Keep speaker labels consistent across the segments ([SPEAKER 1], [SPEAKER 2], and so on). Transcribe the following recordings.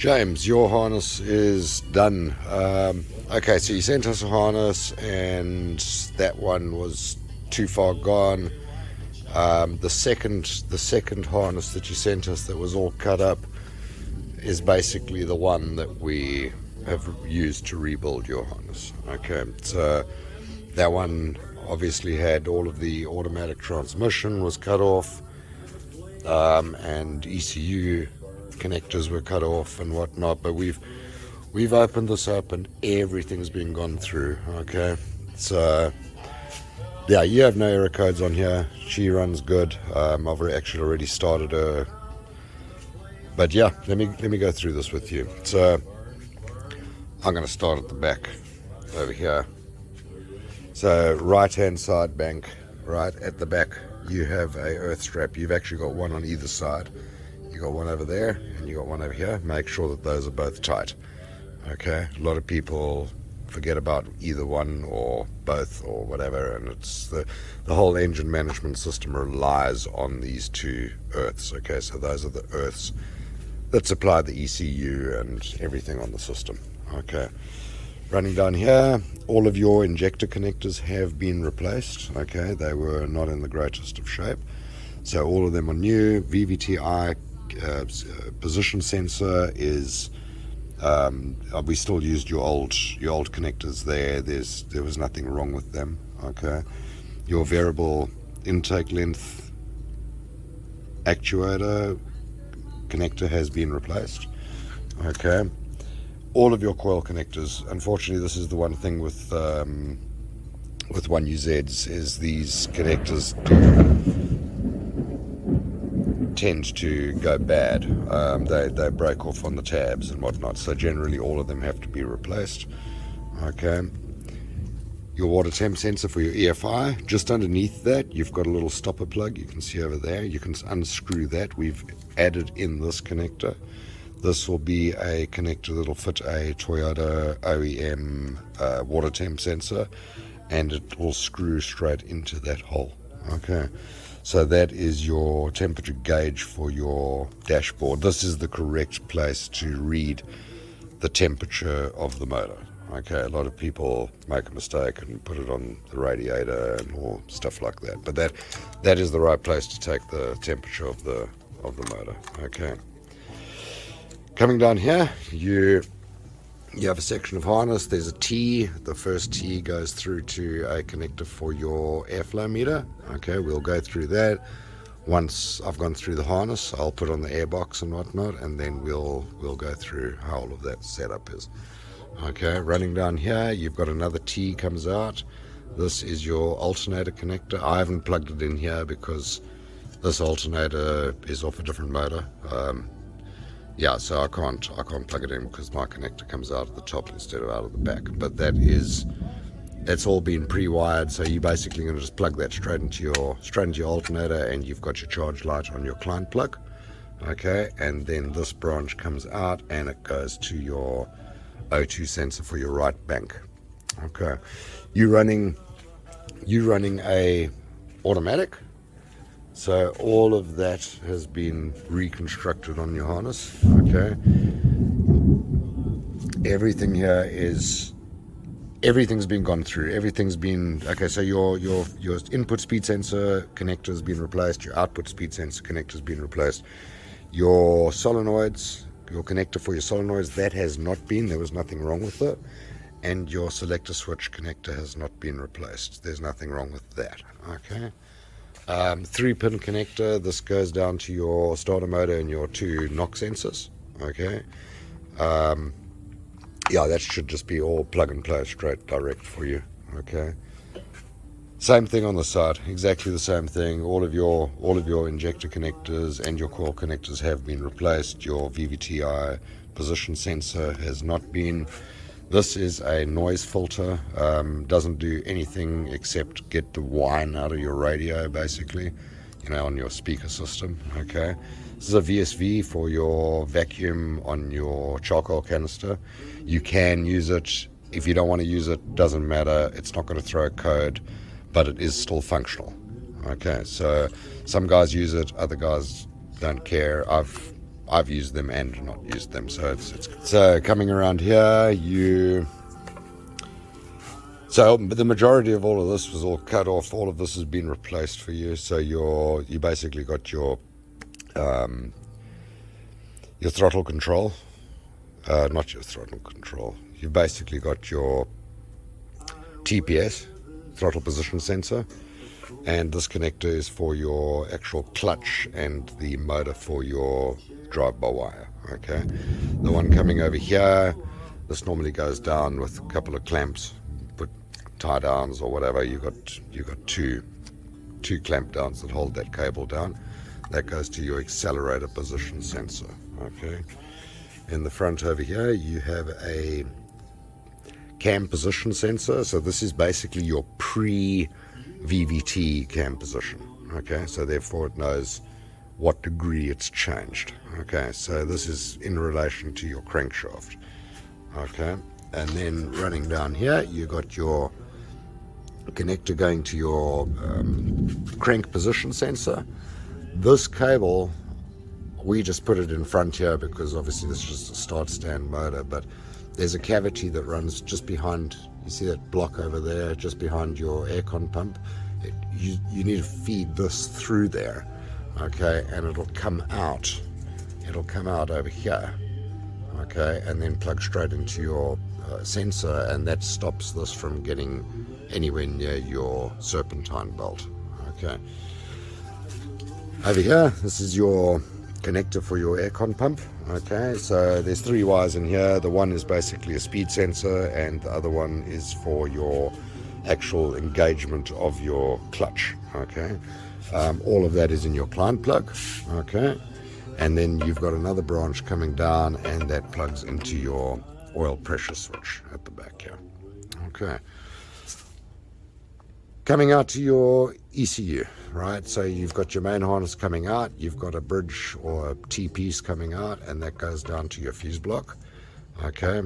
[SPEAKER 1] James, your harness is done. Okay, so you sent us a harness and that one was too far gone. The second harness that you sent us that was all cut up is basically the one that we have used to rebuild your harness. Okay, so that one obviously had all of the automatic transmission was cut off, and ECU connectors were cut off and whatnot, but we've opened this up and everything's been gone through. Okay, so yeah, you have no error codes on here. She runs good. I've actually already started her, but yeah, let me go through this with you. So I'm going to start at the back over here. So right hand side bank, right at the back you have a earth strap. You've actually got one on either side. You got one over there and you got one over here. Make sure that those are both tight. Okay, a lot of people forget about either one or both or whatever, and it's the whole engine management system relies on these two earths. Okay, so those are the earths that supply the ECU and everything on the system. Okay, running down here, all of your injector connectors have been replaced. Okay, they were not in the greatest of shape, so all of them are new. VVT-i position sensor is we still used your old connectors there. There was nothing wrong with them. Okay, your variable intake length actuator connector has been replaced. Okay, all of your coil connectors. Unfortunately, this is the one thing with 1UZs is these connectors tend to go bad. They break off on the tabs and whatnot, so generally all of them have to be replaced. Okay, your water temp sensor for your EFI, just underneath that you've got a little stopper plug. You can see over there, you can unscrew that. We've added in this connector. This will be a connector that'll fit a Toyota OEM water temp sensor, and it will screw straight into that hole. Okay, so that is your temperature gauge for your dashboard. This is the correct place to read the temperature of the motor. Okay, a lot of people make a mistake and put it on the radiator and or stuff like that, but that is the right place to take the temperature of the motor. Okay, coming down here, you have a section of harness. There's a T. The first T goes through to a connector for your airflow meter. Okay, we'll go through that. Once I've gone through the harness, I'll put on the airbox and whatnot, and then we'll go through how all of that setup is. Okay, running down here, you've got another T comes out. This is your alternator connector. I haven't plugged it in here because this alternator is off a different motor. Yeah, so I can't plug it in because my connector comes out at the top instead of out of the back. But that's all been pre-wired, so you're basically going to just plug that straight into your alternator, and you've got your charge light on your client plug. Okay, and then this branch comes out and it goes to your O2 sensor for your right bank. Okay, you running a automatic. So all of that has been reconstructed on your harness. Okay, everything's been gone through. Everything's been okay. So your input speed sensor connector has been replaced. Your output speed sensor connector has been replaced. Your solenoids, your connector for your solenoids, that has not been. There was nothing wrong with it. And your selector switch connector has not been replaced. There's nothing wrong with that. Okay. 3-pin connector. This goes down to your starter motor and your 2 knock sensors. Okay. Yeah, that should just be all plug and play straight direct for you. Okay. Same thing on the side, exactly the same thing. All of your injector connectors and your coil connectors have been replaced. Your VVT-i position sensor has not been. This is a noise filter. Doesn't do anything except get the whine out of your radio, basically, on your speaker system. Okay. This is a VSV for your vacuum on your charcoal canister. You can use it. If you don't want to use it, doesn't matter. It's not going to throw a code, but it is still functional. Okay, so some guys use it, other guys don't care. I've I've used them and not used them. So so coming around here, so the majority of all of this was all cut off. All of this has been replaced for you. So you basically got your throttle control, not your throttle control. You've basically got your TPS, throttle position sensor, and this connector is for your actual clutch and the motor for your drive-by-wire. Okay, the one coming over here, this normally goes down with a couple of clamps, put tie downs or whatever. You got two clamp downs that hold that cable down. That goes to your accelerator position sensor. Okay, in the front over here you have a cam position sensor. So this is basically your pre-VVT cam position. Okay, so therefore it knows what degree it's changed. Okay, so this is in relation to your crankshaft. Okay, and then running down here you got your connector going to your crank position sensor. This cable, we just put it in front here because obviously this is just a start stand motor, but there's a cavity that runs just behind, you see that block over there, just behind your aircon pump. You need to feed this through there, okay, and it'll come out over here, okay, and then plug straight into your sensor, and that stops this from getting anywhere near your serpentine bolt. Okay, over here, this is your connector for your aircon pump. Okay, so there's 3 wires in here. The one is basically a speed sensor, and the other one is for your actual engagement of your clutch. Okay, all of that is in your plant plug. Okay, and then you've got another branch coming down, and that plugs into your oil pressure switch at the back here. Okay, coming out to your ECU, right? So you've got your main harness coming out, you've got a bridge or a T-piece coming out, and that goes down to your fuse block. Okay,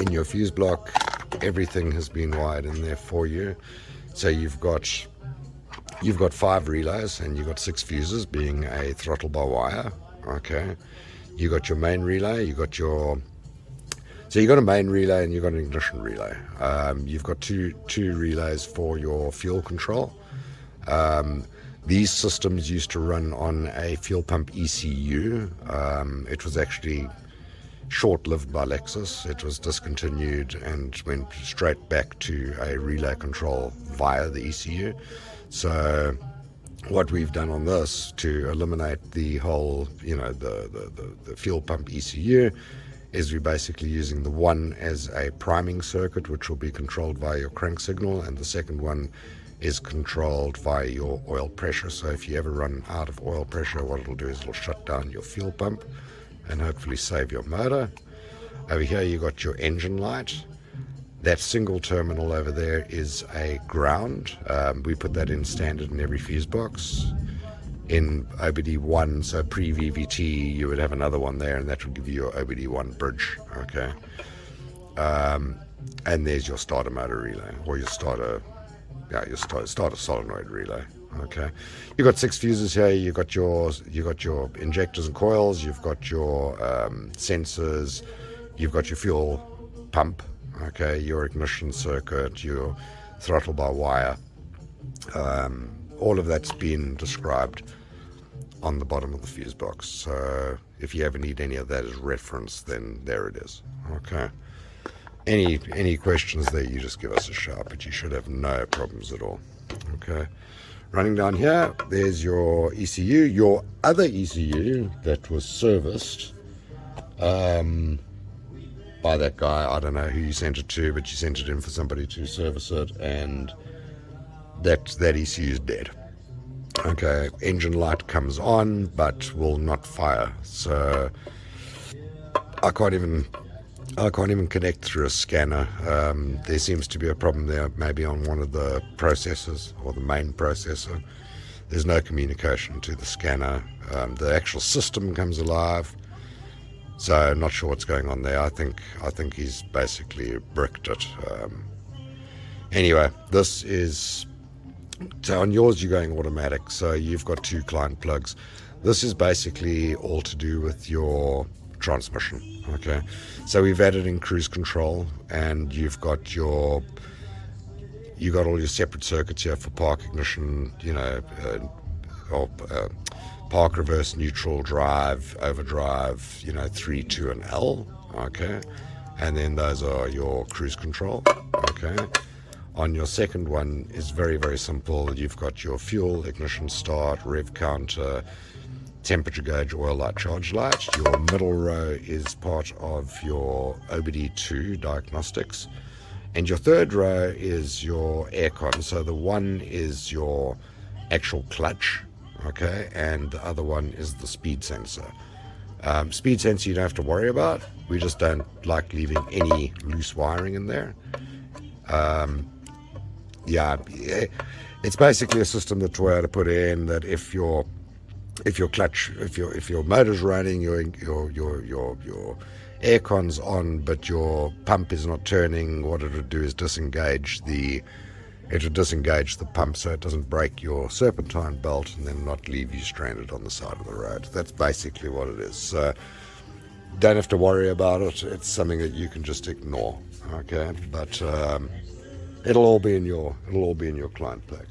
[SPEAKER 1] in your fuse block, everything has been wired in there for you. So you've got 5 relays, and you've got 6 fuses, being a throttle by wire. Okay, you got your main relay, so you've got a main relay and you've got an ignition relay. You've got two relays for your fuel control. These systems used to run on a fuel pump ECU. It was actually short-lived by Lexus. It was discontinued and went straight back to a relay control via the ECU. So what we've done on this to eliminate the whole, the fuel pump ECU, is we're basically using the one as a priming circuit, which will be controlled via your crank signal, and the second one is controlled via your oil pressure. So if you ever run out of oil pressure, what it'll do is it'll shut down your fuel pump and hopefully save your motor. Over here you got your engine light. That single terminal over there is a ground. We put that in standard in every fuse box. In OBD1, so pre-VVT, you would have another one there, and that would give you your OBD1 bridge. Okay, and there's your starter motor relay, or your starter solenoid relay. Okay, you've got 6 fuses here. You got your injectors and coils. You've got your sensors. You've got your fuel pump. Okay, your ignition circuit, your throttle by wire. All of that's been described on the bottom of the fuse box. So if you ever need any of that as reference, then there it is. Okay. Any questions there, you just give us a shout, but you should have no problems at all. Okay. Running down here, there's your ECU, your other ECU that was serviced by that guy. I don't know who you sent it to, but you sent it in for somebody to service it, and that ECU is dead. Okay, engine light comes on but will not fire. So I can't even connect through a scanner. There seems to be a problem there, maybe on one of the processors or the main processor. There's no communication to the scanner. The actual system comes alive. So not sure what's going on there. I think he's basically bricked it. Anyway, so on yours you're going automatic, so you've got 2 client plugs. This is basically all to do with your transmission. Okay, so we've added in cruise control, and you got all your separate circuits here for park ignition, or park, reverse, neutral, drive, overdrive, 3, 2, and L. Okay, and then those are your cruise control. Okay. On your second one is very, very simple. You've got your fuel, ignition, start, rev counter, temperature gauge, oil light, charge light. Your middle row is part of your OBD2 diagnostics. And your third row is your aircon. So the one is your actual clutch, okay, and the other one is the speed sensor. Speed sensor you don't have to worry about. We just don't like leaving any loose wiring in there. It's basically a system that's way to put in that if your motor's running, your aircon's on, but your pump is not turning, what it would do is disengage the pump so it doesn't break your serpentine belt and then not leave you stranded on the side of the road. That's basically what it is. So don't have to worry about it. It's something that you can just ignore. Okay, but it'll all be in your client pack.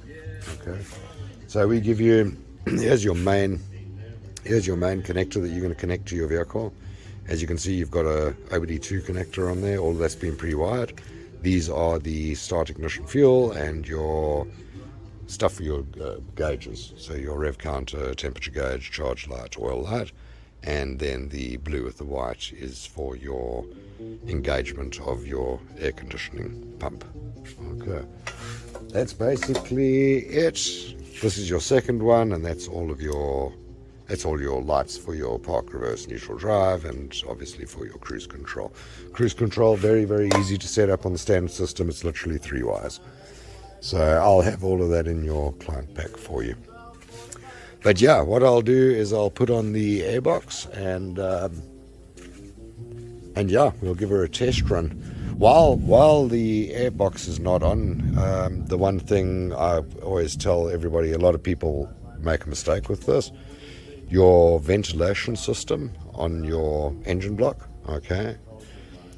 [SPEAKER 1] Okay, so we give you here's your main connector that you're going to connect to your vehicle. As you can see, you've got a OBD2 connector on there. All of that's been pre-wired. These are the start, ignition, fuel, and your stuff for your gauges. So your rev counter, temperature gauge, charge light, oil light, and then the blue with the white is for your engagement of your air conditioning pump. Okay, that's basically it. This is your second one, and that's all your lights for your park, reverse, neutral, drive, and obviously for your cruise control. Cruise control, very, very easy to set up on the standard system. It's literally 3 wires. So I'll have all of that in your client pack for you. But yeah, what I'll do is I'll put on the airbox and yeah, we'll give her a test run. While the airbox is not on, the one thing I always tell everybody, a lot of people make a mistake with this, your ventilation system on your engine block, okay?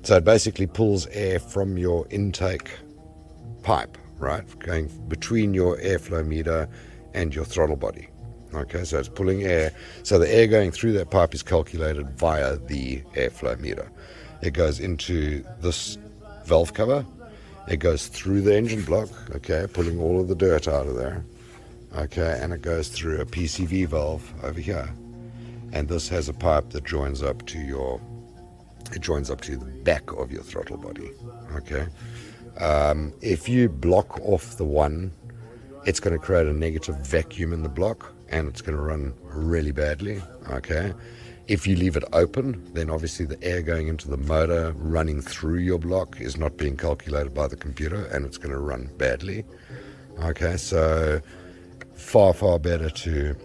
[SPEAKER 1] So it basically pulls air from your intake pipe, right? Going between your airflow meter and your throttle body. Okay, so it's pulling air. So the air going through that pipe is calculated via the airflow meter. It goes into this valve cover. It goes through the engine block, okay, pulling all of the dirt out of there. Okay, and it goes through a PCV valve over here. And this has a pipe that joins up to the back of your throttle body. Okay. If you block off the one, it's going to create a negative vacuum in the block and it's going to run really badly. Okay. If you leave it open, then obviously the air going into the motor running through your block is not being calculated by the computer and it's going to run badly. Okay, so far better to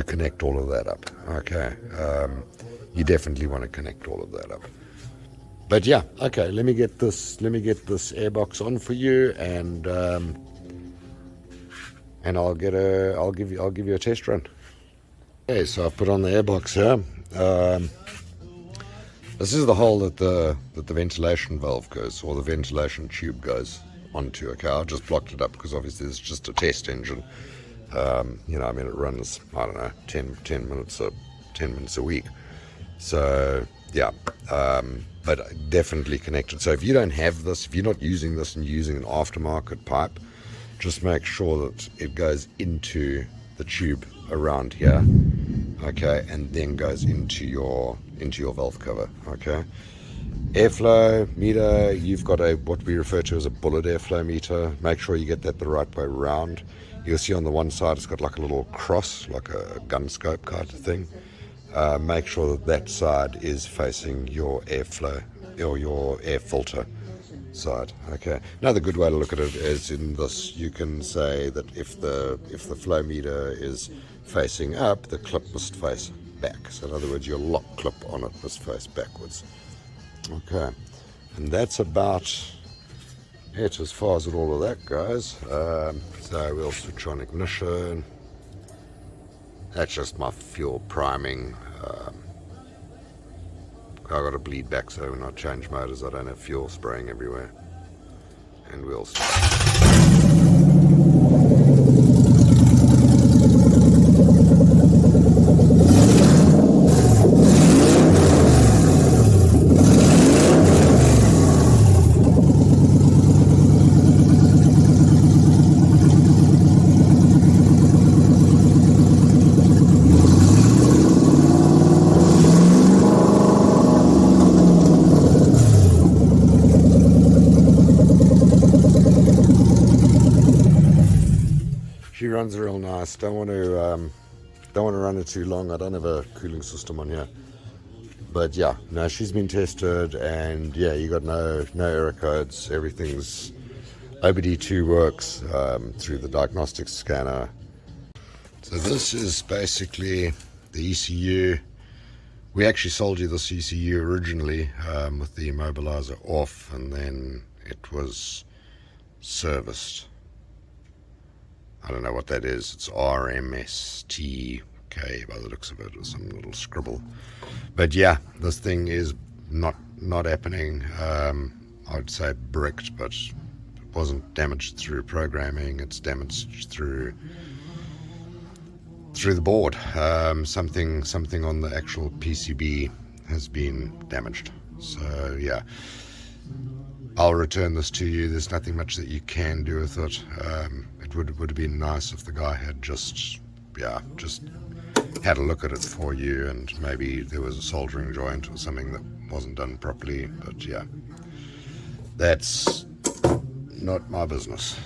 [SPEAKER 1] connect all of that up. Okay, you definitely want to connect all of that up. But yeah, okay, let me get this airbox on for you, and I'll give you a test run. Okay, so I've put on the airbox here. This is the hole that the ventilation valve goes, or the ventilation tube goes onto. Okay, I just blocked it up because obviously it's just a test engine. It runs, I don't know, 10 minutes a week. So yeah, but definitely connected. So if you don't have this, if you're not using this and you're using an aftermarket pipe, just make sure that it goes into the tube around here, okay, and then goes into your valve cover. Okay, airflow meter, you've got what we refer to as a bullet airflow meter. Make sure you get that the right way around. You'll see on the one side it's got like a little cross, like a gun scope kind of thing. Make sure that side is facing your airflow or your air filter side. Okay. Another good way to look at it is in this. You can say that if the flow meter is facing up, the clip must face back. So in other words, your lock clip on it must face backwards. Okay, and that's about it as far as all of that goes. So we'll switch on ignition. That's just my fuel priming. I got to bleed back so when I change motors I don't have fuel spraying everywhere. And we'll start. She runs real nice. Don't want to run it too long. I don't have a cooling system on here, but yeah, no, she's been tested, and yeah, you got no error codes. Everything's OBD2 works through the diagnostic scanner. So this is basically the ECU. We actually sold you this ECU originally with the immobilizer off, and then it was serviced. I don't know what that is. It's RMSTK by the looks of it, or some little scribble. But yeah, this thing is not happening. I'd say bricked, but it wasn't damaged through programming. It's damaged through the board. Something on the actual PCB has been damaged. So yeah, I'll return this to you. There's nothing much that you can do with it. It would have been nice if the guy had just had a look at it for you, and maybe there was a soldering joint or something that wasn't done properly. But yeah, that's not my business.